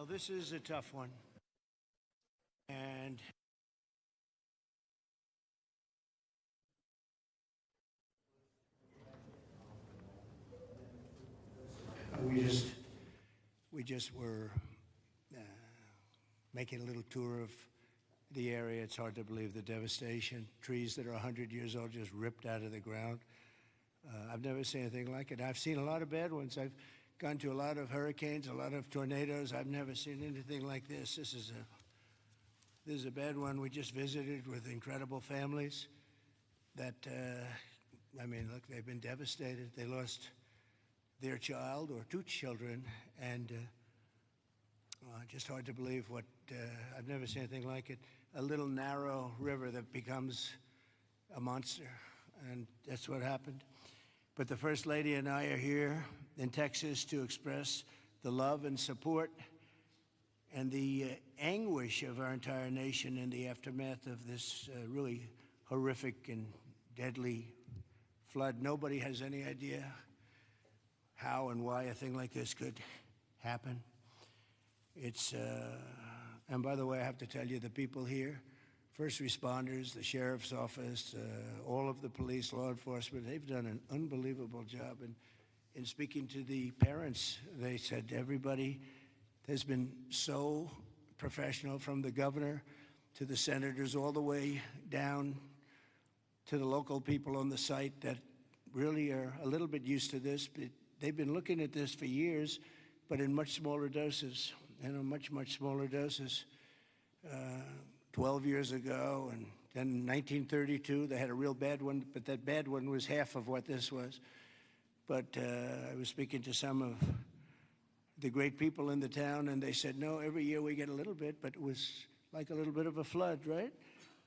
This is a tough one. And we just were making a little tour of the area. It's hard to believe the devastation. Trees that are 100 years old just ripped out of the ground. I've never seen anything like it. I've seen a lot of bad ones. I've gone to a lot of hurricanes, a lot of tornadoes. I've never seen anything like this. This is a bad one. We just visited with incredible families that, look, they've been devastated. They lost their child or two children, and just hard to believe what, I've never seen anything like it. A little narrow river that becomes a monster, and that's what happened. But the First Lady and I are here in Texas to express the love and support and the anguish of our entire nation in the aftermath of this really horrific and deadly flood. Nobody has any idea how and why a thing like this could happen. And by the way, I have to tell you, the people here, first responders, the sheriff's office, all of the police, law enforcement, they've done an unbelievable job. And in speaking to the parents, they said everybody has been so professional, from the governor to the senators, all the way down to the local people on the site that really are a little bit used to this. But they've been looking at this for years, but in much smaller doses, much smaller doses. 12 years ago, and then in 1932, they had a real bad one, but that bad one was half of what this was. But I was speaking to some of the great people in the town, and they said, no, every year we get a little bit, but it was like a little bit of a flood, right?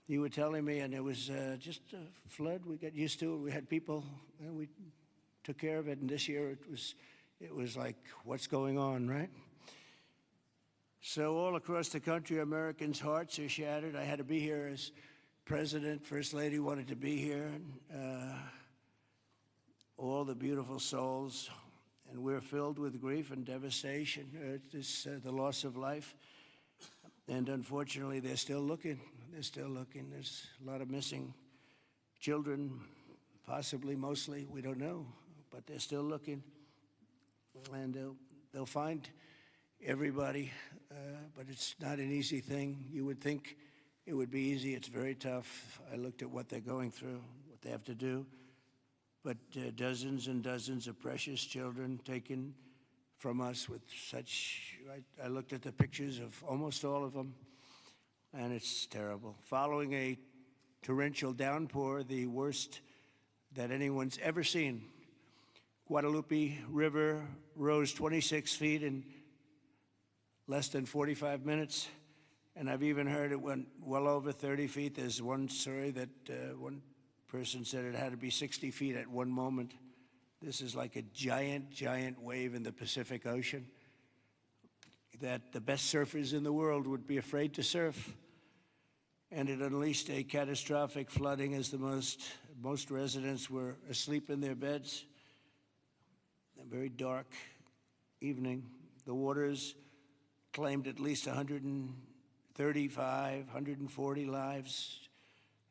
You were telling me, and it was just a flood. We got used to it. We had people, and we took care of it, and this year it was like, what's going on, right? So all across the country, Americans' hearts are shattered. I had to be here as president. First Lady wanted to be here. All the beautiful souls, and we're filled with grief and devastation. It's the loss of life, and unfortunately, they're still looking. They're still looking. There's a lot of missing children, possibly, mostly, we don't know, but they're still looking, and they'll find everybody, but it's not an easy thing. You would think it would be easy. It's very tough. I looked at what they're going through, what they have to do, but dozens and dozens of precious children taken from us with such, I looked at the pictures of almost all of them, and it's terrible. Following a torrential downpour, the worst that anyone's ever seen, Guadalupe River rose 26 feet in less than 45 minutes, and I've even heard it went well over 30 feet. There's one story that one person said it had to be 60 feet at one moment. This is like a giant, giant wave in the Pacific Ocean that the best surfers in the world would be afraid to surf. And it unleashed a catastrophic flooding as most residents were asleep in their beds. A very dark evening. The waters claimed at least 135, 140 lives.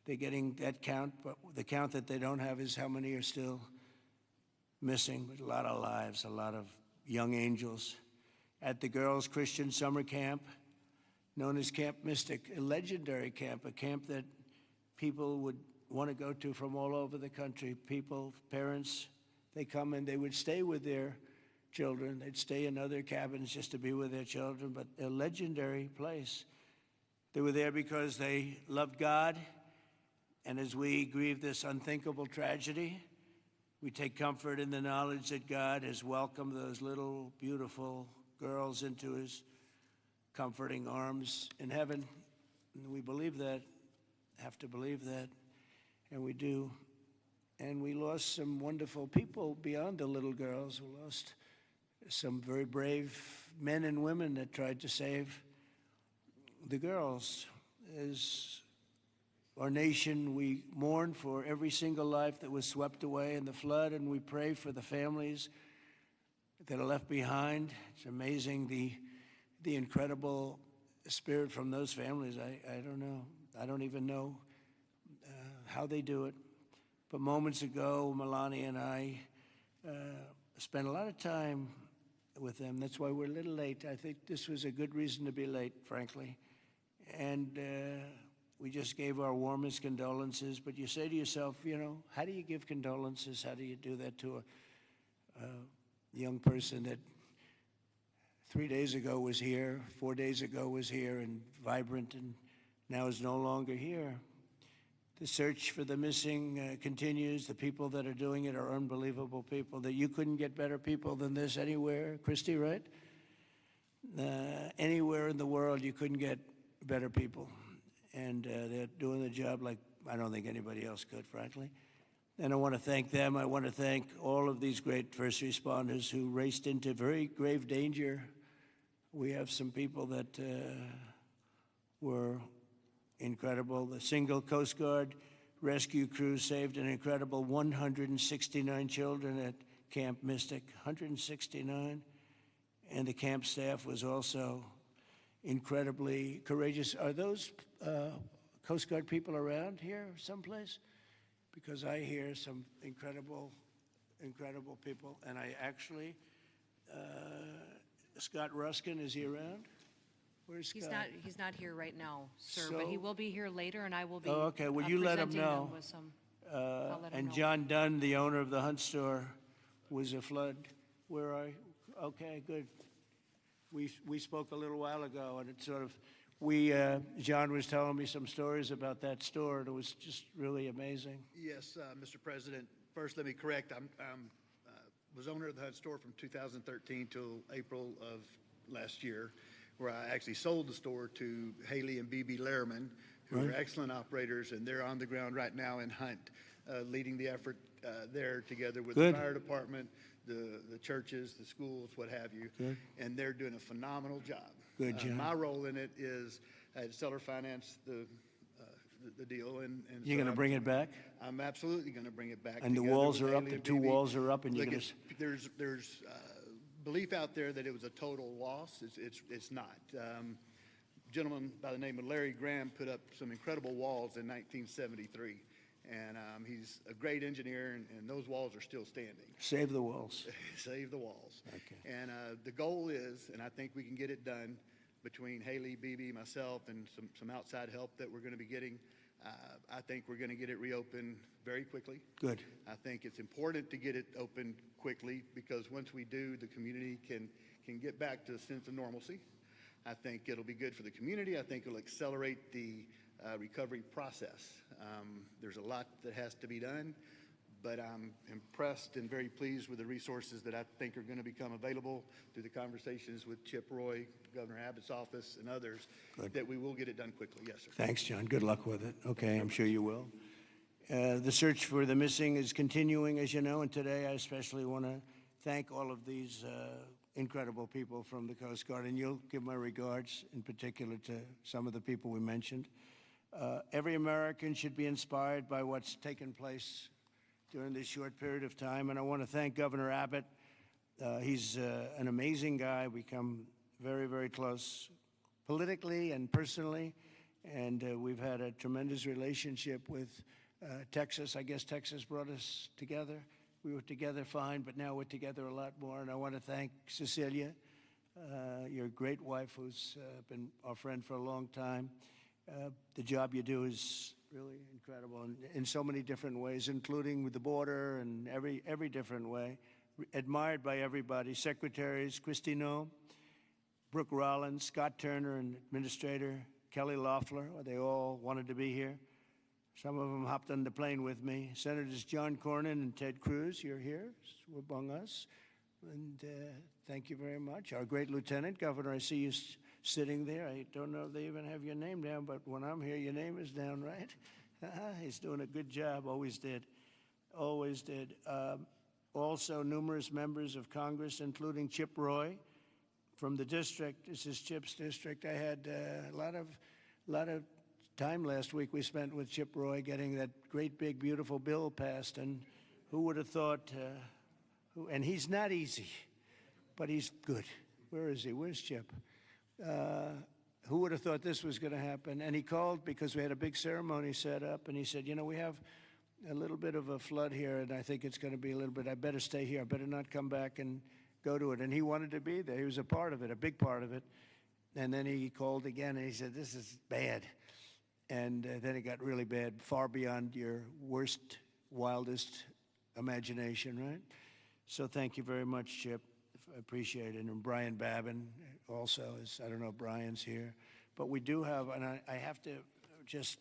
They're getting that count, but the count that they don't have is how many are still missing. But a lot of lives, a lot of young angels. At the Girls Christian Summer Camp, known as Camp Mystic, a legendary camp, a camp that people would want to go to from all over the country. People, parents, they come and they would stay with their children. They'd stay in other cabins just to be with their children, but a legendary place. They were there because they loved God, and as we grieve this unthinkable tragedy, we take comfort in the knowledge that God has welcomed those little, beautiful girls into his comforting arms in heaven. And we believe that, have to believe that, and we do. And we lost some wonderful people beyond the little girls. We lost some very brave men and women that tried to save the girls. As our nation, we mourn for every single life that was swept away in the flood, and we pray for the families that are left behind. It's amazing the the incredible spirit from those families. I don't know. I don't even know how they do it. But moments ago, Melania and I spent a lot of time with them. That's why we're a little late. I think this was a good reason to be late, frankly. And we just gave our warmest condolences. But you say to yourself, you know, how do you give condolences? How do you do that to a young person that 3 days ago was here, 4 days ago was here and vibrant, and now is no longer here? The search for the missing continues. The people that are doing it are unbelievable people. That you couldn't get better people than this anywhere, Christy, right? Anywhere in the world, you couldn't get better people. And they're doing the job like I don't think anybody else could, frankly. And I want to thank them. I want to thank all of these great first responders who raced into very grave danger. We have some people that were incredible. The single Coast Guard rescue crew saved an incredible 169 children at Camp Mystic, 169. And the camp staff was also incredibly courageous. Are those Coast Guard people around here someplace? Because I hear some incredible people. And I actually, Scott Ruskin, is he around? Where's Scott? He's not here right now, sir, but he will be here later, and I will be. Oh, okay. Well, you let him know. I'll let him And know. John Dunn, the owner of the Hunt store, was a flood. Where are you? Okay, good. We spoke a little while ago, and it sort of, John was telling me some stories about that store, and it was just really amazing. Yes, Mr. President. First, let me correct. I was owner of the Hunt store from 2013 till April of last year, where I actually sold the store to Haley and BB Lehrman, who are excellent operators, and they're on the ground right now in Hunt, leading the effort there together with the fire department, the churches, the schools, what have you. And they're doing a phenomenal job. Good job. My role in it is I had seller finance the deal. And You're going to bring it back? I'm absolutely going to bring it back. And the walls are up, the two walls are up, and you're going to... There's belief out there that it was a total loss. It's not. A gentleman by the name of Larry Graham put up some incredible walls in 1973. And he's a great engineer, and those walls are still standing. Save the walls. Save the walls. Okay. And the goal is, and I think we can get it done between Haley, BB, myself, and some outside help that we're going to be getting. I think we're going to get it reopened very quickly. Good. I think it's important to get it opened quickly because once we do, the community can get back to a sense of normalcy. I think it'll be good for the community. I think it'll accelerate the recovery process. There's a lot that has to be done, but I'm impressed and very pleased with the resources that I think are going to become available through the conversations with Chip Roy, Governor Abbott's office, and others, that we will get it done quickly. Yes, sir. Thanks, John. Good luck with it. Okay, I'm sure you will. The search for the missing is continuing, as you know, and today I especially want to thank all of these incredible people from the Coast Guard, and you'll give my regards in particular to some of the people we mentioned. Every American should be inspired by what's taken place during this short period of time, and I want to thank Governor Abbott. He's an amazing guy. We come very, very close politically and personally, and we've had a tremendous relationship with Texas. I guess Texas brought us together. We were together fine, but now we're together a lot more, and I want to thank Cecilia, your great wife, who's been our friend for a long time. The job you do is really incredible in so many different ways, including with the border and every different way. Admired by everybody. Secretaries, Kristi Noem, Brooke Rollins, Scott Turner, and Administrator Kelly Loeffler, they all wanted to be here. Some of them hopped on the plane with me. Senators John Cornyn and Ted Cruz, you're here among us. And thank you very much. Our great Lieutenant Governor, I see you sitting there. I don't know if they even have your name down, but when I'm here, your name is down, right? He's doing a good job, always did. Always did. Also, numerous members of Congress, including Chip Roy from the district. This is Chip's district. I had a lot of time last week we spent with Chip Roy getting that great, big, beautiful bill passed, and who would have thought, and he's not easy, but he's good. Where is he? Where's Chip? Who would have thought this was going to happen? And he called because we had a big ceremony set up, and he said, you know, we have a little bit of a flood here, and I think it's going to be a little bit, I better stay here. I better not come back and go to it. And he wanted to be there. He was a part of it, a big part of it. And then he called again, and he said, this is bad. And then it got really bad, far beyond your worst, wildest imagination, right? So thank you very much, Chip. I appreciate it. And Brian Babin also is, I don't know if Brian's here. But we do have, and I have to just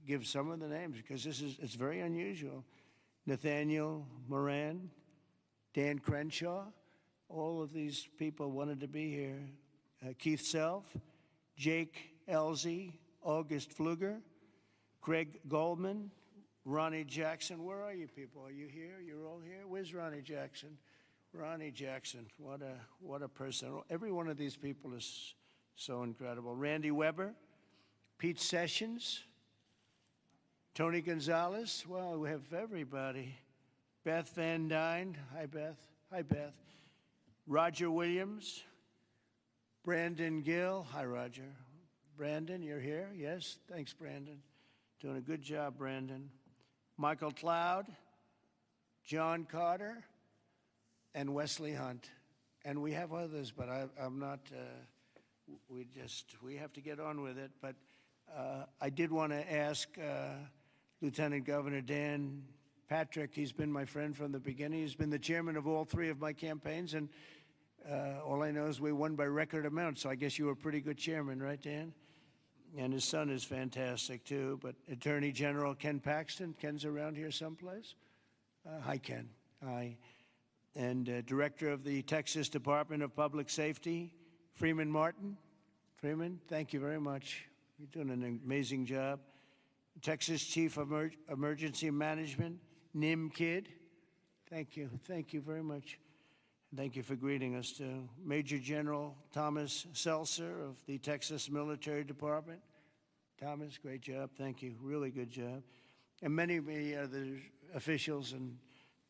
give some of the names because it's very unusual. Nathaniel Moran, Dan Crenshaw, all of these people wanted to be here. Keith Self, Jake Elzey, August Pfluger, Craig Goldman, Ronnie Jackson. Where are you people? Are you here? You're all here? Where's Ronnie Jackson? Ronnie Jackson, what a person. Every one of these people is so incredible. Randy Weber, Pete Sessions, Tony Gonzalez. Well, we have everybody. Beth Van Dyne. Hi, Beth. Hi, Beth. Roger Williams. Brandon Gill. Hi, Roger. Brandon, you're here? Yes? Thanks, Brandon. Doing a good job, Brandon. Michael Cloud, John Carter, and Wesley Hunt. And we have others, but I'm not, we have to get on with it. But I did want to ask Lieutenant Governor Dan Patrick. He's been my friend from the beginning. He's been the chairman of all three of my campaigns, and all I know is we won by record amount, so I guess you were a pretty good chairman, right, Dan? And his son is fantastic, too. But Attorney General Ken Paxton. Ken's around here someplace. Hi, Ken. Hi. And Director of the Texas Department of Public Safety, Freeman Martin. Freeman, thank you very much. You're doing an amazing job. Texas Chief of Emergency Management, Nim Kidd. Thank you. Thank you very much. Thank you for greeting us, too. Major General Thomas Seltzer of the Texas Military Department. Thomas, great job. Thank you. Really good job. And many other officials and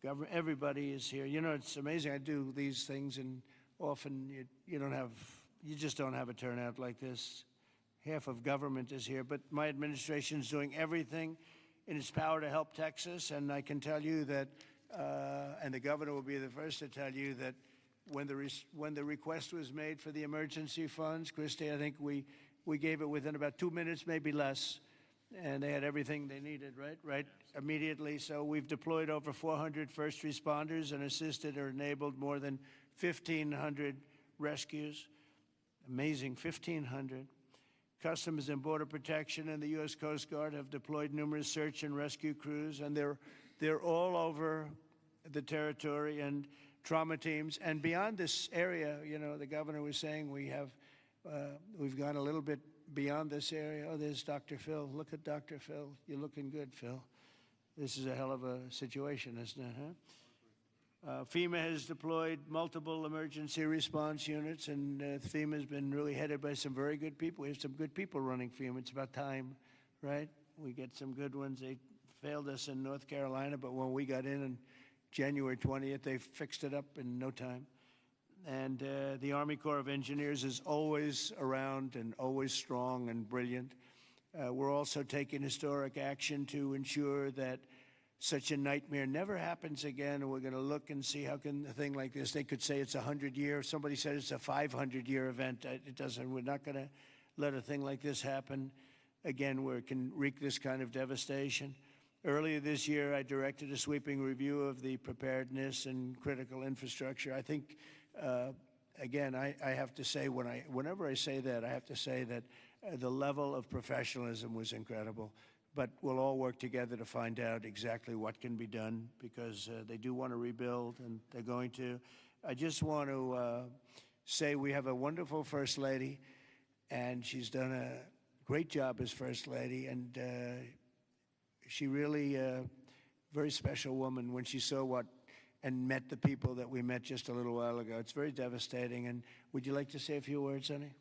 government, everybody is here. You know, it's amazing. I do these things, and often you just don't have a turnout like this. Half of government is here, but my administration is doing everything in its power to help Texas, and I can tell you that and the governor will be the first to tell you that when the request was made for the emergency funds, Christy, I think we gave it within about 2 minutes, maybe less, and they had everything they needed, right, immediately. So we've deployed over 400 first responders and assisted or enabled more than 1,500 rescues. Amazing, 1,500. Customs and Border Protection and the U.S. Coast Guard have deployed numerous search and rescue crews, and they're all over the territory, and trauma teams. And beyond this area, you know, the governor was saying we've gone a little bit beyond this area. Oh, there's Dr. Phil. Look at Dr. Phil. You're looking good, Phil. This is a hell of a situation, isn't it, huh? FEMA has deployed multiple emergency response units, and FEMA has been really headed by some very good people. We have some good people running FEMA. It's about time, right? We get some good ones. They failed us in North Carolina, but when we got in on January 20th, they fixed it up in no time. And the Army Corps of Engineers is always around and always strong and brilliant. We're also taking historic action to ensure that such a nightmare never happens again, and we're going to look and see how can a thing like this, they could say it's 100-year, somebody said it's a 500-year event. It doesn't, we're not going to let a thing like this happen again where it can wreak this kind of devastation. Earlier this year, I directed a sweeping review of the preparedness and critical infrastructure. I think, again, I have to say, whenever I say that, I have to say that the level of professionalism was incredible. But we'll all work together to find out exactly what can be done, because they do want to rebuild, and they're going to. I just want to say we have a wonderful First Lady, and she's done a great job as First Lady, and she really, very special woman when she saw what and met the people that we met just a little while ago. It's very devastating. And would you like to say a few words, honey?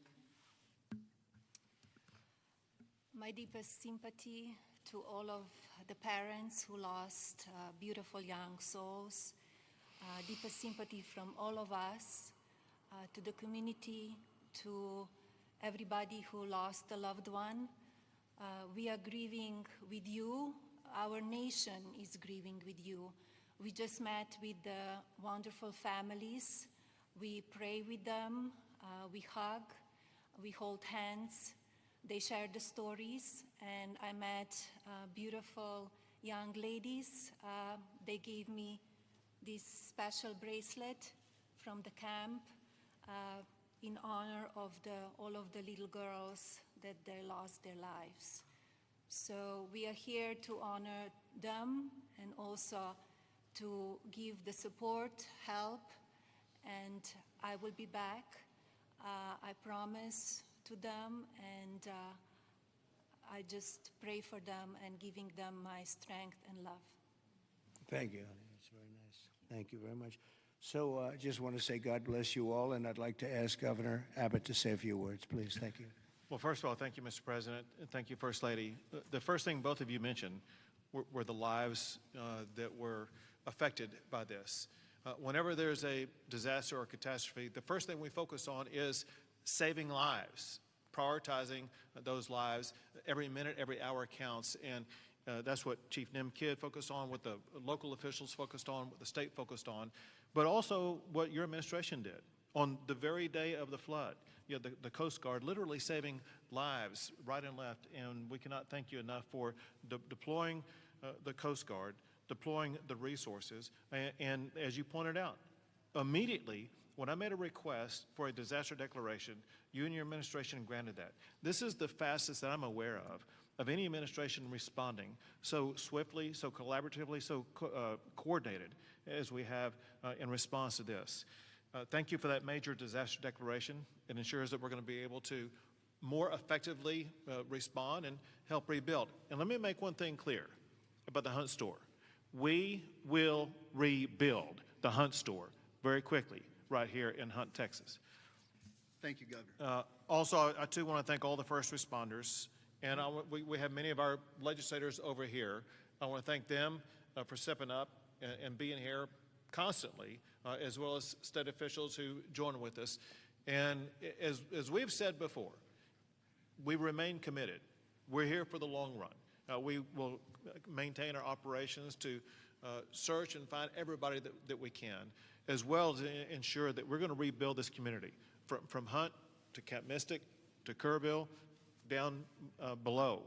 My deepest sympathy to all of the parents who lost beautiful young souls. Deepest sympathy from all of us to the community, to everybody who lost a loved one. We are grieving with you. Our nation is grieving with you. We just met with the wonderful families. We pray with them, we hug, we hold hands. They share the stories, and I met beautiful young ladies. They gave me this special bracelet from the camp in honor of all of the little girls that they lost their lives. So we are here to honor them and also to give the support, help, and I will be back. I promise to them, and I just pray for them and giving them my strength and love. Thank you, honey. That's very nice. Thank you very much. So I just want to say God bless you all, and I'd like to ask Governor Abbott to say a few words, please. Thank you. Well, first of all, thank you, Mr. President, and thank you, First Lady. The first thing both of you mentioned were the lives that were affected by this. Whenever there's a disaster or catastrophe, the first thing we focus on is saving lives, prioritizing those lives. Every minute, every hour counts, and that's what Chief Kidd focused on, what the local officials focused on, what the state focused on, but also what your administration did. On the very day of the flood, you know, the Coast Guard literally saving lives right and left, and we cannot thank you enough for deploying the Coast Guard, deploying the resources, and as you pointed out, immediately when I made a request for a disaster declaration, you and your administration granted that. This is the fastest that I'm aware of any administration responding so swiftly, so collaboratively, so coordinated as we have in response to this. Thank you for that major disaster declaration. It ensures that we're going to be able to more effectively respond and help rebuild. And let me make one thing clear about the Hunt store. We will rebuild the Hunt store very quickly right here in Hunt, Texas. Thank you, Governor. Also, I too want to thank all the first responders, and we have many of our legislators over here. I want to thank them for stepping up and being here constantly, as well as state officials who join with us. And as we've said before, we remain committed. We're here for the long run. We will maintain our operations to search and find everybody that we can, as well as ensure that we're going to rebuild this community from Hunt to Camp Mystic to Kerrville down below.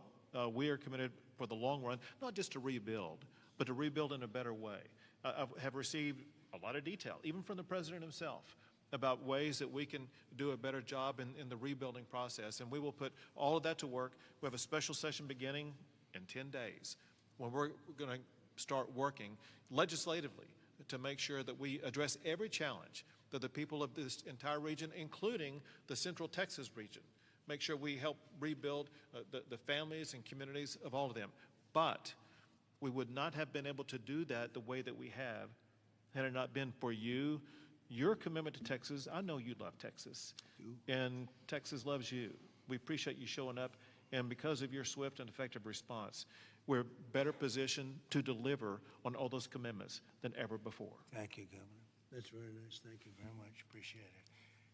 We are committed for the long run, not just to rebuild, but to rebuild in a better way. I have received a lot of detail, even from the President himself, about ways that we can do a better job in the rebuilding process, and we will put all of that to work. We have a special session beginning in 10 days when we're going to start working legislatively to make sure that we address every challenge that the people of this entire region, including the Central Texas region, make sure we help rebuild the families and communities of all of them. But we would not have been able to do that the way that we have had it not been for you, your commitment to Texas. I know you love Texas, and Texas loves you. We appreciate you showing up, and because of your swift and effective response, we're better positioned to deliver on all those commitments than ever before. Thank you, Governor. That's very nice. Thank you very much. Appreciate it.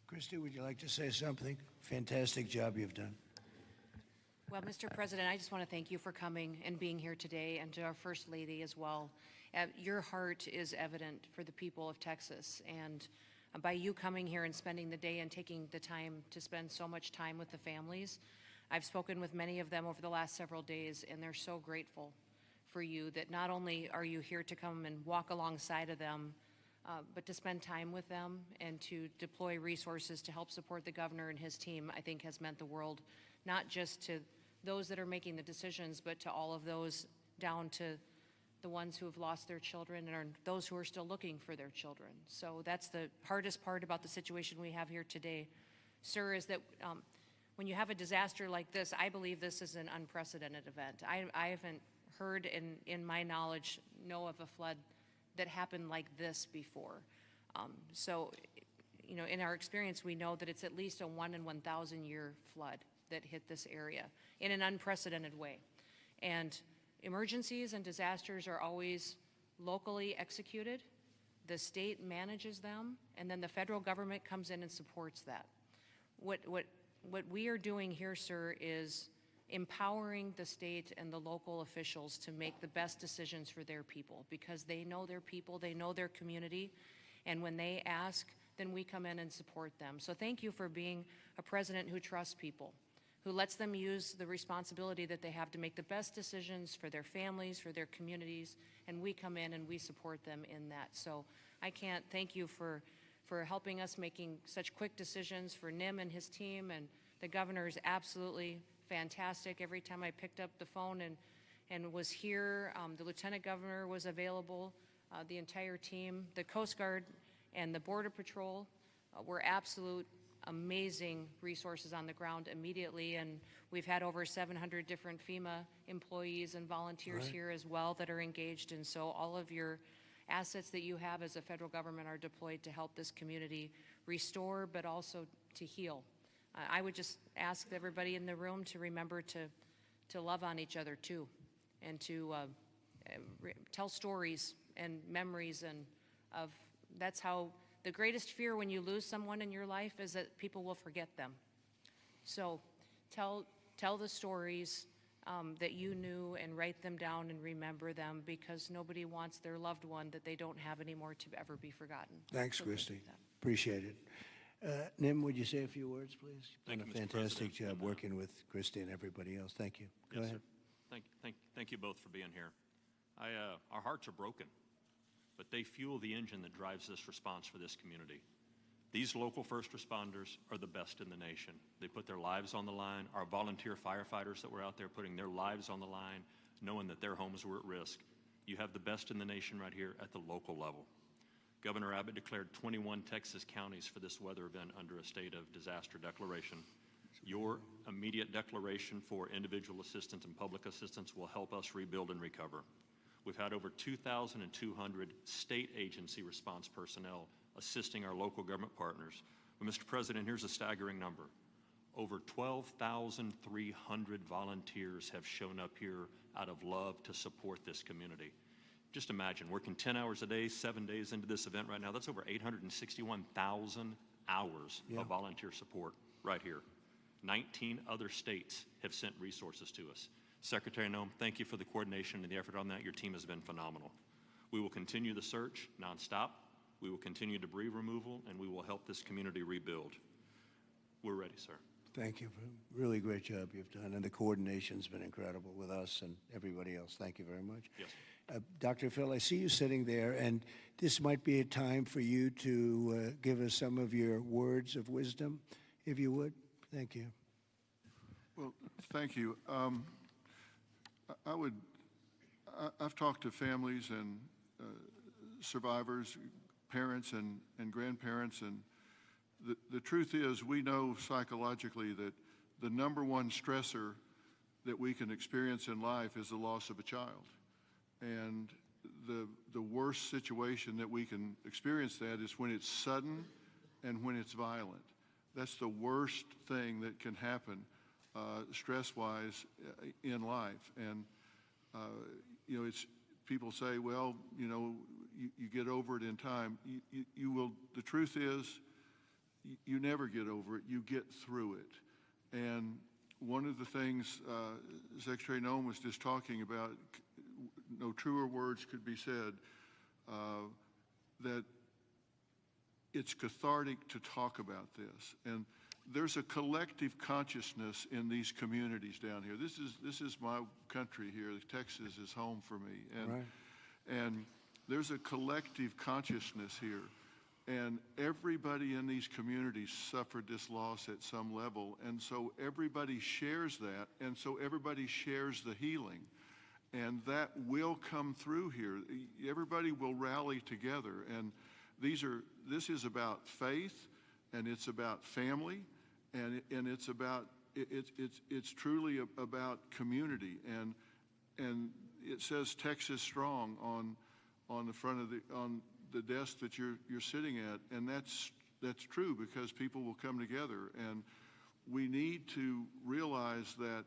Christy, would you like to say something? Fantastic job you've done. Well, Mr. President, I just want to thank you for coming and being here today, and to our First Lady as well. Your heart is evident for the people of Texas, and by you coming here and spending the day and taking the time to spend so much time with the families, I've spoken with many of them over the last several days, and they're so grateful for you that not only are you here to come and walk alongside of them, but to spend time with them and to deploy resources to help support the governor and his team, I think has meant the world, not just to those that are making the decisions, but to all of those down to the ones who have lost their children and those who are still looking for their children. So that's the hardest part about the situation we have here today, sir, is that when you have a disaster like this, I believe this is an unprecedented event. I haven't heard in my knowledge, know of a flood that happened like this before. So, you know, in our experience, we know that it's at least a 1 in 1,000 year flood that hit this area in an unprecedented way. And emergencies and disasters are always locally executed. The state manages them, and then the federal government comes in and supports that. What what we are doing here, sir, is empowering the state and the local officials to make the best decisions for their people, because they know their people, they know their community, and when they ask, then we come in and support them. So thank you for being a president who trusts people, who lets them use the responsibility that they have to make the best decisions for their families, for their communities, and we come in and we support them in that. So I can't thank you for helping us making such quick decisions, for Nim and his team, and the governor is absolutely fantastic. Every time I picked up the phone and was here, the lieutenant governor was available, the entire team, the Coast Guard and the Border Patrol were absolute amazing resources on the ground immediately, and we've had over 700 different FEMA employees and volunteers here as well that are engaged, and so all of your assets that you have as a federal government are deployed to help this community restore, but also to heal. I would just ask everybody in the room to remember to love on each other too, and to tell stories and memories, and that's how the greatest fear when you lose someone in your life is that people will forget them. So tell the stories that you knew, and write them down and remember them, because nobody wants their loved one that they don't have anymore to ever be forgotten. Thanks, So Christie. thank you for that. Appreciate it. Nim, would you say a few words, please? Thank Done you, a Mr. fantastic President. job working with Christie and everybody else. Thank you. Go Yes, ahead. sir. Thank you both for being here. Our hearts are broken, but they fuel the engine that drives this response for this community. These local first responders are the best in the nation. They put their lives on the line. Our volunteer firefighters that were out there putting their lives on the line, knowing that their homes were at risk. You have the best in the nation right here at the local level. Governor Abbott declared 21 Texas counties for this weather event under a state of disaster declaration. Your immediate declaration for individual assistance and public assistance will help us rebuild and recover. We've had over 2,200 state agency response personnel assisting our local government partners. But Mr. President, here's a staggering number. Over 12,300 volunteers have shown up here out of love to support this community. Just imagine, working 10 hours a day, 7 days into this event right now, that's over 861,000 hours of volunteer support right here. 19 other states have sent resources to us. Secretary Noem, thank you for the coordination and the effort on that. Your team has been phenomenal. We will continue the search nonstop. We will continue debris removal, and we will help this community rebuild. We're ready, sir. Thank you for a really great job you've done, and the coordination's been incredible with us and everybody else. Thank you very much. Yes. Dr. Phil, I see you sitting there, and this might be a time for you to give us some of your words of wisdom, if you would. Thank you. Well, thank you. I've talked to families and survivors, parents and grandparents, and the truth is, we know psychologically that the number one stressor that we can experience in life is the loss of a child. And the worst situation that we can experience that is when it's sudden and when it's violent. That's the worst thing that can happen stress-wise in life. And it's people say, well, you get over it in time. You will. The truth is, you never get over it. You get through it. And one of the things Secretary Noem was just talking about, no truer words could be said, that it's cathartic to talk about this. And there's a collective consciousness in these communities down here. This is my country here. Texas is home for me. And, Right. and there's a collective consciousness here. And everybody in these communities suffered this loss at some level. And so everybody shares that. And so everybody shares the healing. And that will come through here. Everybody will rally together. And this is about faith, and it's about family, and it's about it's truly about community. And it says Texas Strong on the front of the desk that you're sitting at, and that's true, because people will come together. And we need to realize that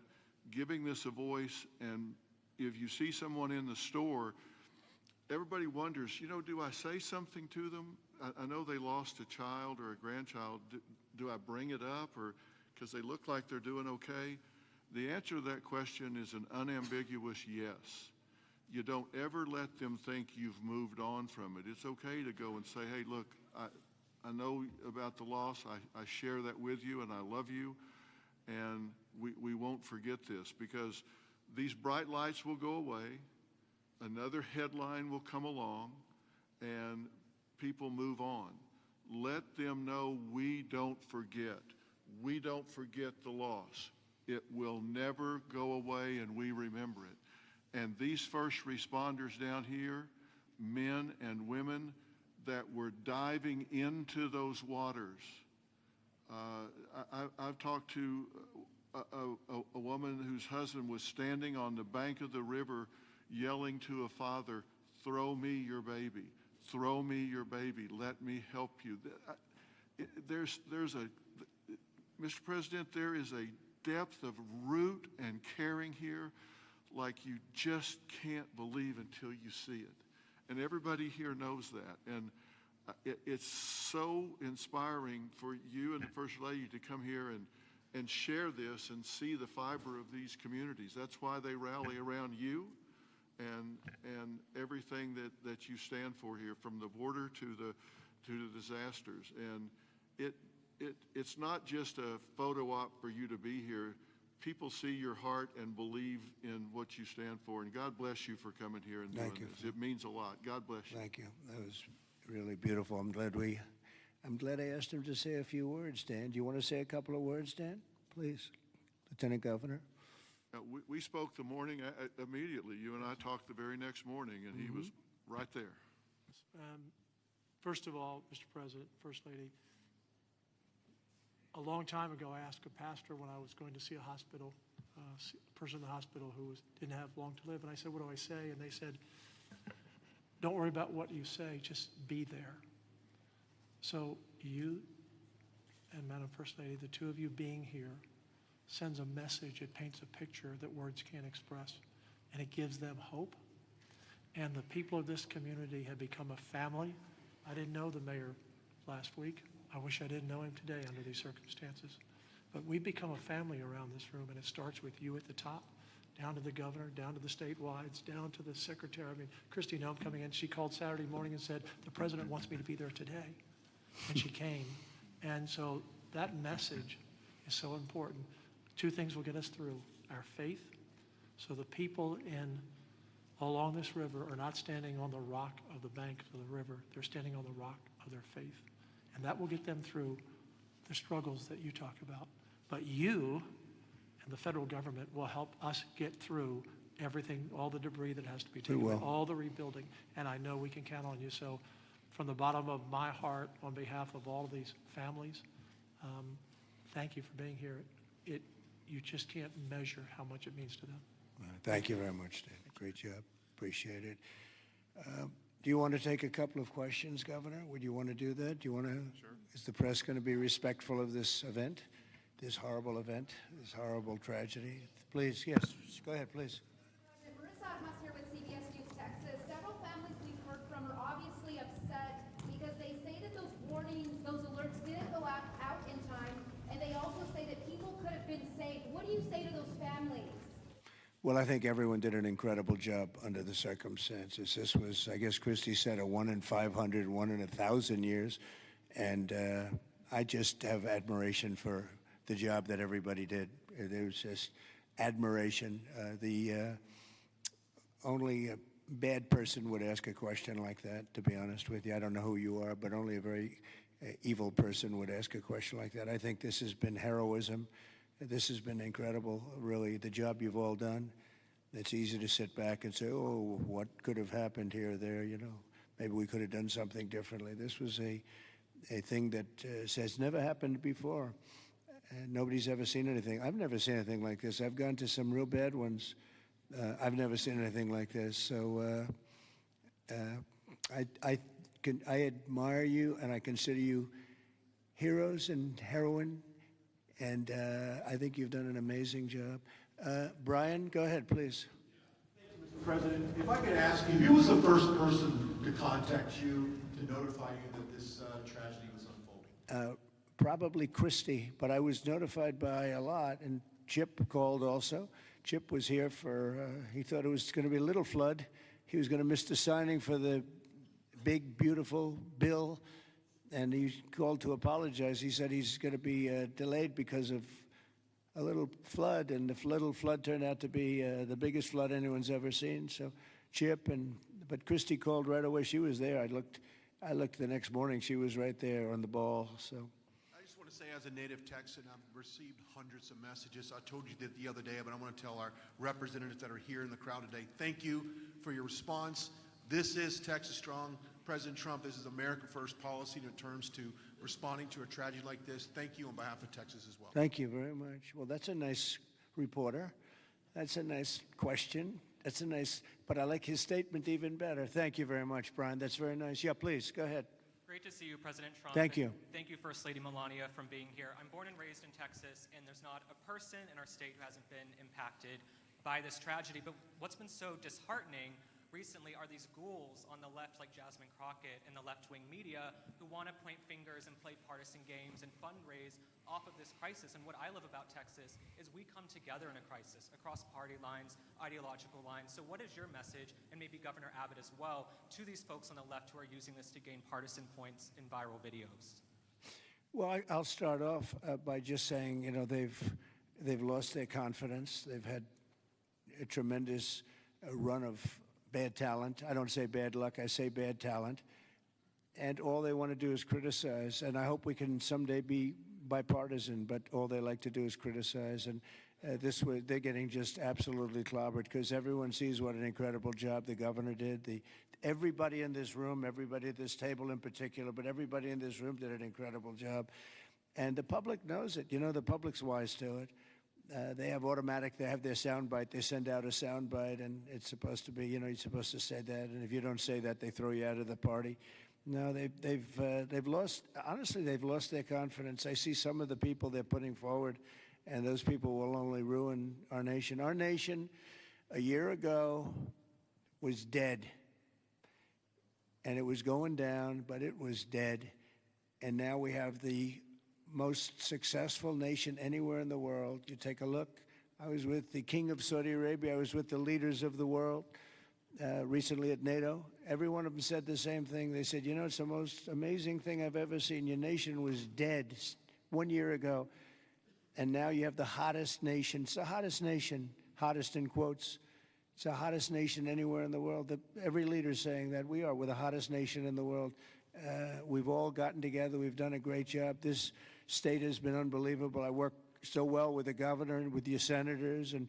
giving this a voice, and if you see someone in the store, everybody wonders, do I say something to them? I know they lost a child or a grandchild. Do I bring it up, or because they look like they're doing okay? The answer to that question is an unambiguous yes. You don't ever let them think you've moved on from it. It's okay to go and say, hey, look, I know about the loss. I share that with you, and I love you, and we won't forget this, because these bright lights will go away. Another headline will come along, and people move on. Let them know we don't forget. We don't forget the loss. It will never go away, and we remember it. And these first responders down here, men and women that were diving into those waters. I've talked to a woman whose husband was standing on the bank of the river yelling to a father, "Throw me your baby. Throw me your baby. Let me help you." Mr. President, there is a depth of root and caring here like you just can't believe until you see it. And everybody here knows that. And it's so inspiring for you and the First Lady to come here and share this and see the fiber of these communities. That's why they rally around you and everything that you stand for here, from the border to the disasters. And it's not just a photo op for you to be here. People see your heart and believe in what you stand for. And God bless you for coming here and doing this. It means a lot. God bless you. Thank you. That was really beautiful. I'm glad I asked him to say a few words, Dan. Do you want to say a couple of words, Dan? Please, Lieutenant Governor. We spoke the morning immediately. You and I talked the very next morning, and he was right there. First of all, Mr. President, First Lady, a long time ago I asked a pastor when I was going to see a hospital, a person in the hospital who didn't have long to live, and I said, what do I say? And they said, don't worry about what you say, just be there. So you and Madam First Lady, the two of you being here, sends a message. It paints a picture that words can't express, and it gives them hope. And the people of this community have become a family. I didn't know the mayor last week. I wish I didn't know him today under these circumstances. But we've become a family around this room, and it starts with you at the top, down to the governor, down to the statewides, down to the secretary. I mean, Christy Nome coming in, she called Saturday morning and said, the president wants me to be there today. And she came. And so that message is so important. Two things will get us through: our faith. So the people along this river are not standing on the rock of the bank of the river. They're standing on the rock of their faith. And that will get them through the struggles that you talk about. But you and the federal government will help us get through everything, all the debris that has to be taken away, all the rebuilding. And I know we can count on you. So from the bottom of my heart, on behalf of all of these families, thank you for being here. You just can't measure how much it means to them. Thank you very much, Dan. Great job. Appreciate it. Do you want to take a couple of questions, Governor? Would you want to do that? Do you want to? Sure. Is the press going to be respectful of this event, this horrible event, this horrible tragedy? Please, yes. Go ahead, please. Marissa Atmas here with CBS News Texas. Several families we've heard from are obviously upset because they say that those warnings, those alerts didn't go out in time, and they also say that people could have been saved. What do you say to those families? Well, I think everyone did an incredible job under the circumstances. This was, I guess Christy said, a 1 in 500, 1 in 1,000 years. And I just have admiration for the job that everybody did. There was just admiration. Only a bad person would ask a question like that, to be honest with you. I don't know who you are, but only a very evil person would ask a question like that. I think this has been heroism. This has been incredible, really, the job you've all done. It's easy to sit back and say, oh, what could have happened here or there, you know. Maybe we could have done something differently. This was a thing that has never happened before. Nobody's ever seen anything. I've never seen anything like this. I've gone to some real bad ones. I've never seen anything like this. So I admire you, and I consider you heroes and heroine. And I think you've done an amazing job. Brian, go ahead, please. Thank you, Mr. President. If I could ask you, who was the first person to contact you to notify you that this tragedy was unfolding? probably Christie, but I was notified by a lot, and Chip called also. Chip was here for, he thought it was going to be a little flood. He was going to miss the signing for the big, beautiful bill, and he called to apologize. He said he's going to be delayed because of a little flood, and the little flood turned out to be the biggest flood anyone's ever seen. So Chip, but Christy called right away. She was there. I looked the next morning. She was right there on the ball. So I just want to say, as a native Texan, I've received hundreds of messages. I told you that the other day, but I want to tell our representatives that are here in the crowd today, thank you for your response. This is Texas Strong. President Trump, this is America First policy in terms to responding to a tragedy like this. Thank you on behalf of Texas as well. thank you very much. Well, that's a nice reporter. That's a nice question. That's a nice, but I like his statement even better. Thank you very much, Brian. That's very nice. Yeah, please, go ahead. Great to see you, President Trump. Thank you. Thank you, First Lady Melania, for being here. I'm born and raised in Texas, and there's not a person in our state who hasn't been impacted by this tragedy. But what's been so disheartening recently are these ghouls on the left, like Jasmine Crockett, and the left-wing media who want to point fingers and play partisan games and fundraise off of this crisis. And what I love about Texas is we come together in a crisis across party lines, ideological lines. So what is your message, and maybe Governor Abbott as well, to these folks on the left who are using this to gain partisan points in viral videos? Well, I'll start off by just saying, you know, they've lost their confidence. They've had a tremendous run of bad talent. I don't say bad luck, I say bad talent. And all they want to do is criticize. And I hope we can someday be bipartisan, but all they like to do is criticize. And they're getting just absolutely clobbered because everyone sees what an incredible job the governor did. Everybody in this room, everybody at this table in particular, but everybody in this room did an incredible job. And the public knows it. You know, the public's wise to it. They have their soundbite. They send out a soundbite, and it's supposed to be, you know, you're supposed to say that. And if you don't say that, they throw you out of the party. No, they've lost, honestly, they've lost their confidence. I see some of the people they're putting forward, and those people will only ruin our nation. Our nation, a year ago, was dead. And it was going down, but it was dead. And now we have the most successful nation anywhere in the world. You take a look. I was with the King of Saudi Arabia. I was with the leaders of the world recently at NATO. Every one of them said the same thing. They said, you know, it's the most amazing thing I've ever seen. Your nation was dead 1 year ago, and now you have the hottest nation. It's the hottest nation, hottest in quotes. It's the hottest nation anywhere in the world. Every leader's saying that we're the hottest nation in the world. We've all gotten together. We've done a great job. This state has been unbelievable. I work so well with the governor and with your senators and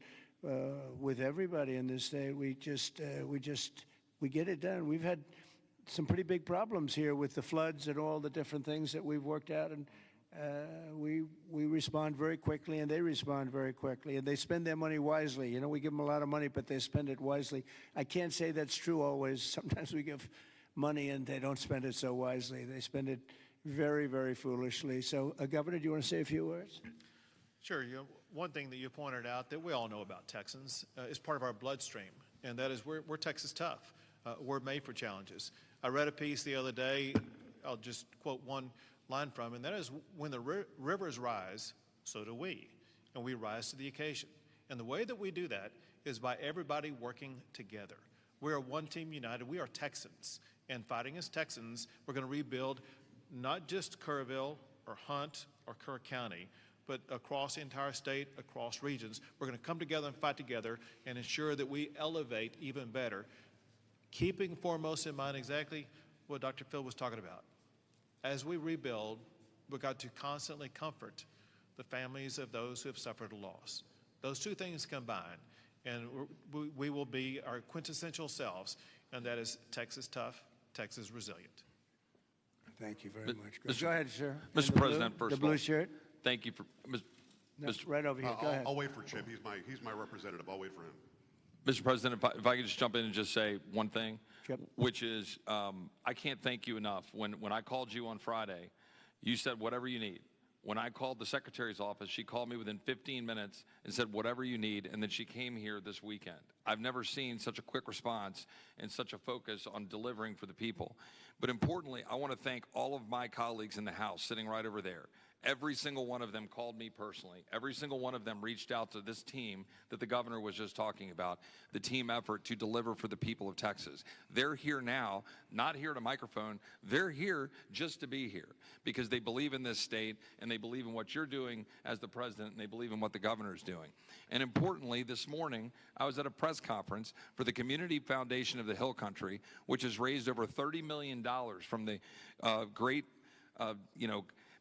with everybody in this state. We get it done. We've had some pretty big problems here with the floods and all the different things that we've worked out, and we respond very quickly, and they respond very quickly, and they spend their money wisely. You know, we give them a lot of money, but they spend it wisely. I can't say that's true always. Sometimes we give money and they don't spend it so wisely. They spend it very, very foolishly. So, Governor, do you want to say a few words? Sure. You know, one thing that you pointed out that we all know about Texans is part of our bloodstream, and that is we're Texas tough. We're made for challenges. I read a piece the other day. I'll just quote one line from it, and that is, when the rivers rise, so do we, and we rise to the occasion. And the way that we do that is by everybody working together. We are one team united. We are Texans, and fighting as Texans, we're going to rebuild not just Kerrville or Hunt or Kerr County, but across the entire state, across regions. We're going to come together and fight together and ensure that we elevate even better, keeping foremost in mind exactly what Dr. Phil was talking about. As we rebuild, we've got to constantly comfort the families of those who have suffered a loss. Those two things combine, and we will be our quintessential selves, and that is Texas tough, Texas resilient. Thank you very much. Go ahead, sir. Mr. President, first the of all, blue shirt. thank you for Right over here. Go ahead. I'll wait for Chip. He's my representative. I'll wait for him. Mr. President, if I could just jump in and just say one thing, Yep. which is I can't thank you enough. When I called you on Friday, you said whatever you need. When I called the Secretary's office, she called me within 15 minutes and said whatever you need, and then she came here this weekend. I've never seen such a quick response and such a focus on delivering for the people. But importantly, I want to thank all of my colleagues in the House sitting right over there. Every single one of them called me personally. Every single one of them reached out to this team that the governor was just talking about, the team effort to deliver for the people of Texas. They're here now, not here to microphone. They're here just to be here because they believe in this state and they believe in what you're doing as the president and they believe in what the governor's doing. And importantly, this morning, I was at a press conference for the Community Foundation of the Hill Country, which has raised over $30 million from the great,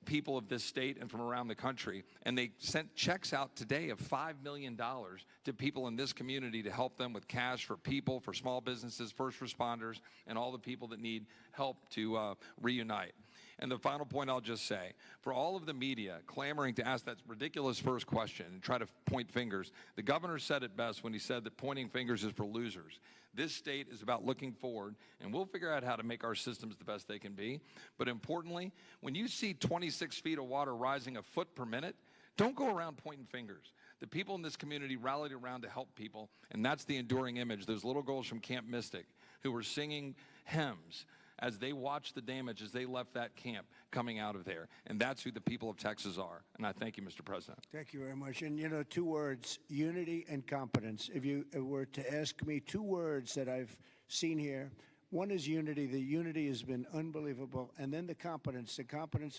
people of this state and from around the country, and they sent checks out today of $5 million to people in this community to help them with cash for people, for small businesses, first responders, and all the people that need help to reunite. And the final point I'll just say, for all of the media clamoring to ask that ridiculous first question and try to point fingers, the governor said it best when he said that pointing fingers is for losers. This state is about looking forward, and we'll figure out how to make our systems the best they can be. But importantly, when you see 26 feet of water rising a foot per minute, don't go around pointing fingers. The people in this community rallied around to help people, and that's the enduring image. Those little girls from Camp Mystic who were singing hymns as they watched the damage as they left that camp coming out of there. And that's who the people of Texas are. And I thank you, Mr. President. Thank you very much. And, 2 words, unity and competence. If you were to ask me 2 words that I've seen here, one is unity. The unity has been unbelievable. And then the competence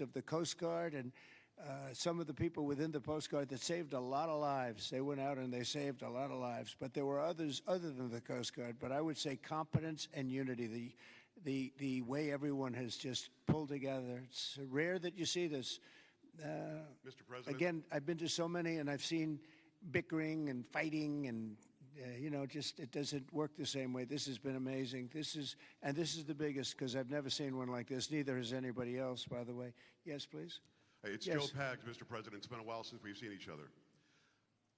of the Coast Guard and some of the people within the Coast Guard that saved a lot of lives. They went out and they saved a lot of lives. But there were others other than the Coast Guard. But I would say competence and unity. The way everyone has just pulled together. It's rare that you see this. Mr. President. Again, I've been to so many, and I've seen bickering and fighting, and just it doesn't work the same way. This has been amazing. This is the biggest because I've never seen one like this. Neither has anybody else, by the way. Yes, please. Hey, it's Yes. Joe Pags, Mr. President. It's been a while since we've seen each other.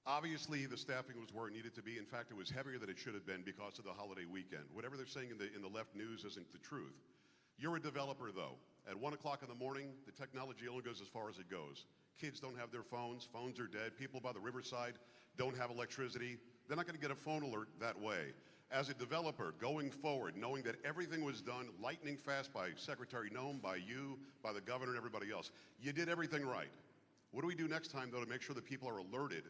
Obviously, the staffing was where it needed to be. In fact, it was heavier than it should have been because of the holiday weekend. Whatever they're saying in the left news isn't the truth. You're a developer, though. At 1 o'clock in the morning, the technology only goes as far as it goes. Kids don't have their phones. Phones are dead. People by the riverside don't have electricity. They're not going to get a phone alert that way. As a developer, going forward, knowing that everything was done lightning fast by Secretary Noem, by you, by the governor, and everybody else, you did everything right. What do we do next time, though, to make sure that people are alerted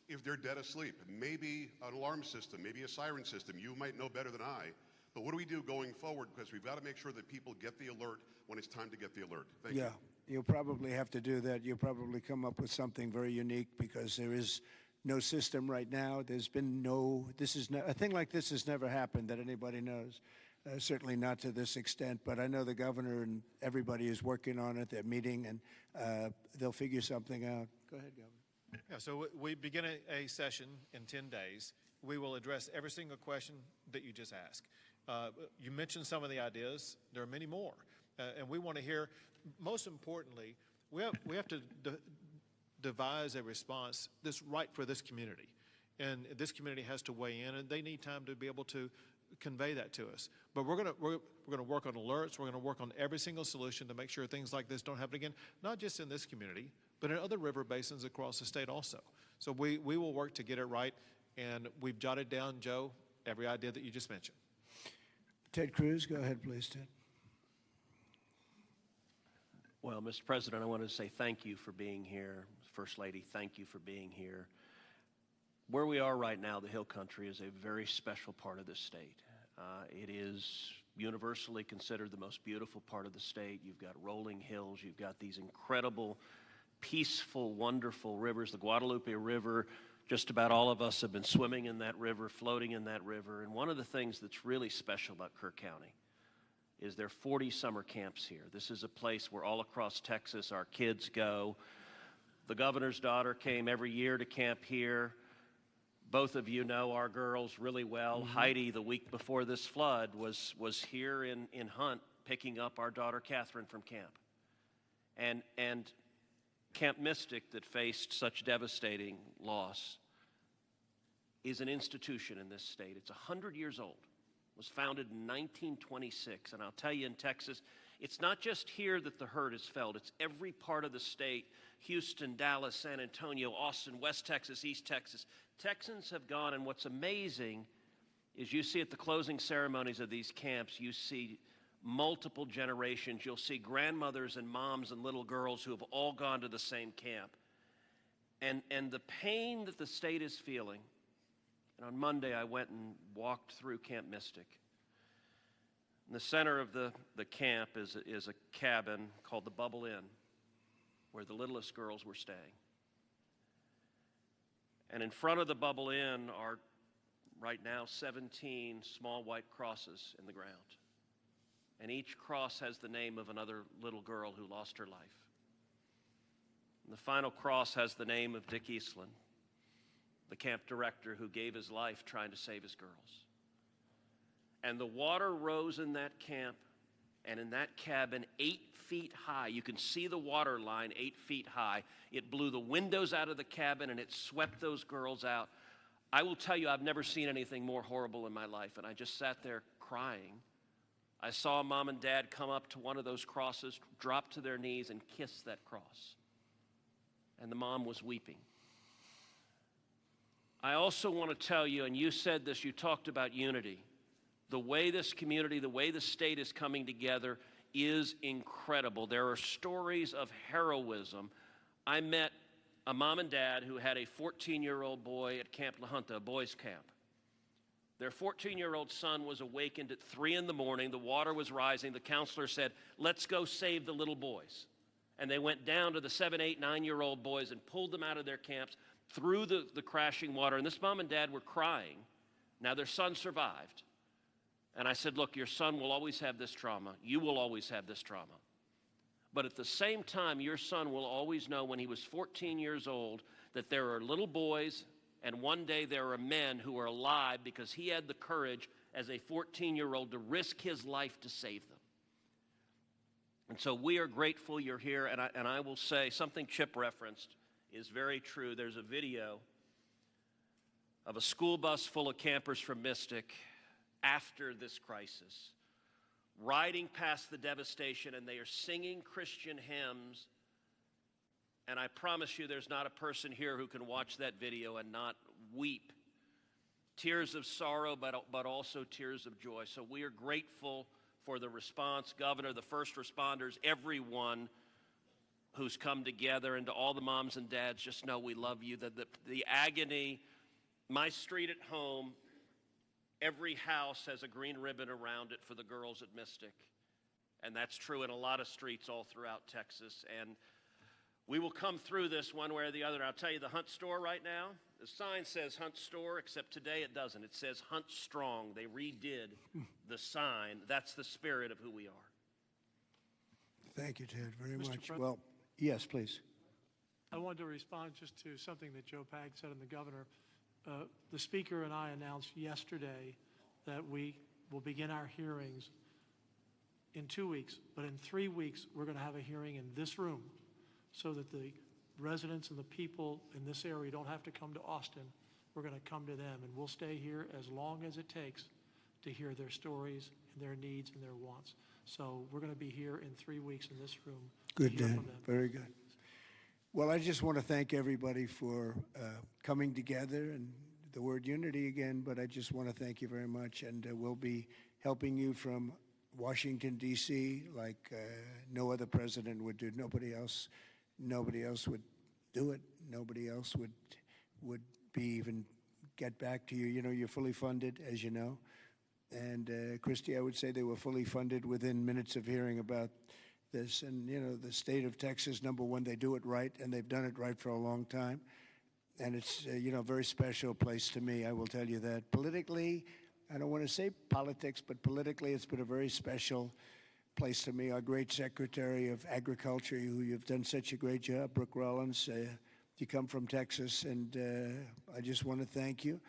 if they're dead asleep? Maybe an alarm system, maybe a siren system. You might know better than I. But what do we do going forward? Because we've got to make sure that people get the alert when it's time to get the alert. Thank you. Yeah, you'll probably have to do that. You'll probably come up with something very unique because there is no system right now. There's been a thing like this has never happened that anybody knows. Certainly not to this extent, but I know the governor and everybody is working on it. They're meeting, and they'll figure something out. Go ahead, Governor. Yeah, so we begin a session in 10 days. We will address every single question that you just asked. You mentioned some of the ideas. There are many more. And we want to hear, most importantly, we have to devise a response that's right for this community. And this community has to weigh in, and they need time to be able to convey that to us. But we're going to work on alerts. We're going to work on every single solution to make sure things like this don't happen again, not just in this community, but in other river basins across the state also. So we will work to get it right, and we've jotted down, Joe, every idea that you just mentioned. Ted Cruz, go ahead, please, Ted. Well, Mr. President, I want to say thank you for being here. First Lady, thank you for being here. Where we are right now, the Hill Country, is a very special part of the state. It is universally considered the most beautiful part of the state. You've got rolling hills. You've got these incredible, peaceful, wonderful rivers. The Guadalupe River, just about all of us have been swimming in that river, floating in that river. And one of the things that's really special about Kerr County is there are 40 summer camps here. This is a place where all across Texas our kids go. The governor's daughter came every year to camp here. Both of you know our girls really well. Mm-hmm. Heidi, the week before this flood, was here in Hunt picking up our daughter Catherine from camp. And Camp Mystic, that faced such devastating loss, is an institution in this state. It's 100 years old. It was founded in 1926. And I'll tell you, in Texas, it's not just here that the hurt is felt. It's every part of the state. Houston, Dallas, San Antonio, Austin, West Texas, East Texas. Texans have gone, and what's amazing is you see at the closing ceremonies of these camps, you see multiple generations. You'll see grandmothers and moms and little girls who have all gone to the same camp. And the pain that the state is feeling, and on Monday I went and walked through Camp Mystic. In the center of the camp is a cabin called the Bubble Inn, where the littlest girls were staying. And in front of the Bubble Inn are right now 17 small white crosses in the ground. And each cross has the name of another little girl who lost her life. And the final cross has the name of Dick Eastland, the camp director who gave his life trying to save his girls. And the water rose in that camp and in that cabin 8 feet high. You can see the water line 8 feet high. It blew the windows out of the cabin and it swept those girls out. I will tell you, I've never seen anything more horrible in my life, and I just sat there crying. I saw Mom and Dad come up to one of those crosses, drop to their knees, and kiss that cross. And the mom was weeping. I also want to tell you, and you said this, you talked about unity. The way this community, the way the state is coming together is incredible. There are stories of heroism. I met a mom and dad who had a 14-year-old boy at Camp La Junta, a boys' camp. Their 14-year-old son was awakened at 3 in the morning. The water was rising. The counselor said, "Let's go save the little boys." And they went down to the 7, 8, 9-year-old boys and pulled them out of their camps through the crashing water. And this mom and dad were crying. Now their son survived. And I said, "Look, your son will always have this trauma. You will always have this trauma. But at the same time, your son will always know when he was 14 years old that there are little boys and one day there are men who are alive because he had the courage as a 14-year-old to risk his life to save them." And so we are grateful you're here. And I will say something Chip referenced is very true. There's a video of a school bus full of campers from Mystic after this crisis, riding past the devastation, and they are singing Christian hymns. And I promise you there's not a person here who can watch that video and not weep. Tears of sorrow, but also tears of joy. So we are grateful for the response, Governor, the first responders, everyone who's come together, and to all the moms and dads, just know we love you. The agony, my street at home, every house has a green ribbon around it for the girls at Mystic. And that's true in a lot of streets all throughout Texas. And we will come through this one way or the other. I'll tell you, the Hunt store right now, the sign says Hunt store, except today it doesn't. It says Hunt Strong. They redid the sign. That's the spirit of who we are. Thank you, Ted, very Mr. much. President? Well, yes, please. I wanted to respond just to something that Joe Pag said and the governor. The speaker and I announced yesterday that we will begin our hearings in 2 weeks, but in 3 weeks, we're going to have a hearing in this room so that the residents and the people in this area don't have to come to Austin. We're going to come to them, and we'll stay here as long as it takes to hear their stories and their needs and their wants. So we're going to be here in 3 weeks in this room. Good, to hear Dan. from them. Very good. Well, I just want to thank everybody for coming together, and the word unity again, but I just want to thank you very much, and we'll be helping you from Washington, D.C., like no other president would do. Nobody else would do it. Nobody else would be even get back to you. You know, you're fully funded, as you know. And Christy, I would say they were fully funded within minutes of hearing about this. And, you know, the state of Texas, number one, they do it right, and they've done it right for a long time. And it's, you know, a very special place to me, I will tell you that. Politically, I don't want to say politics, but politically it's been a very special place to me. Our great Secretary of Agriculture, who you've done such a great job, Brooke Rollins, you come from Texas, and I just want to thank you.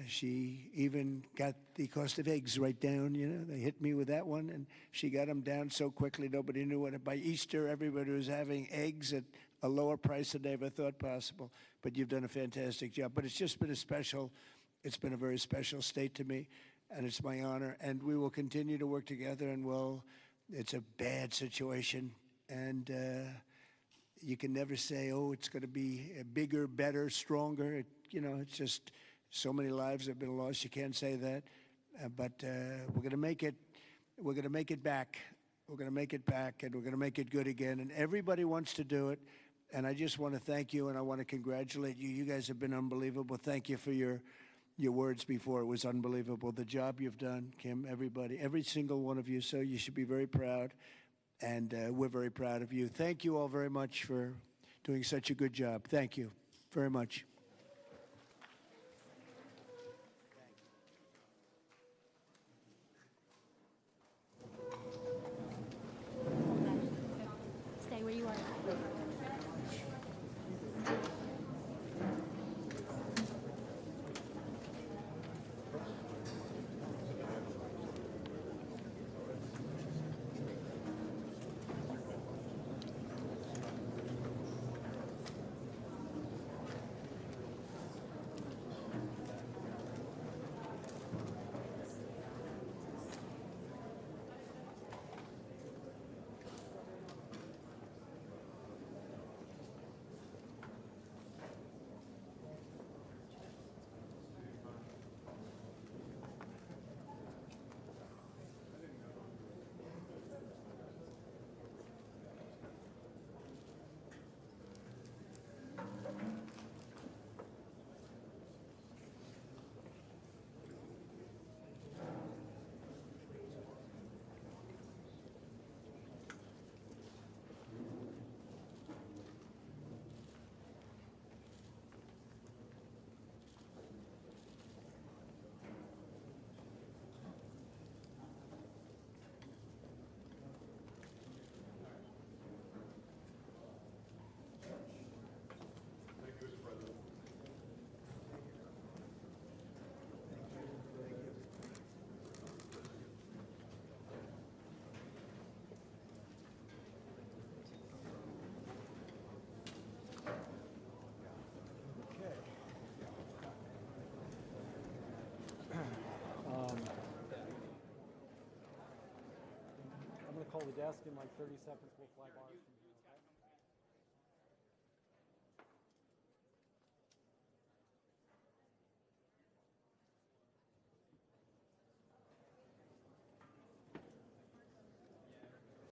She even got the cost of eggs right down, you know. They hit me with that one, and she got them down so quickly nobody knew what. By Easter, everybody was having eggs at a lower price than they ever thought possible. But you've done a fantastic job. But it's just been it's been a very special state to me, and it's my honor. And we will continue to work together, and it's a bad situation, and you can never say, oh, it's going to be bigger, better, stronger. You know, it's just so many lives have been lost. You can't say that. But we're going to make it we're going to make it back. We're going to make it back, and we're going to make it good again. And everybody wants to do it. And I just want to thank you, and I want to congratulate you. You guys have been unbelievable. Thank you for your words before. It was unbelievable. The job you've done, Kim, everybody, every single one of you. So you should be very proud, and we're very proud of you. Thank you all very much for doing such a good job. Thank you very much. Stay where you are. I'm going to call the desk in like 30 seconds. We'll fly bars.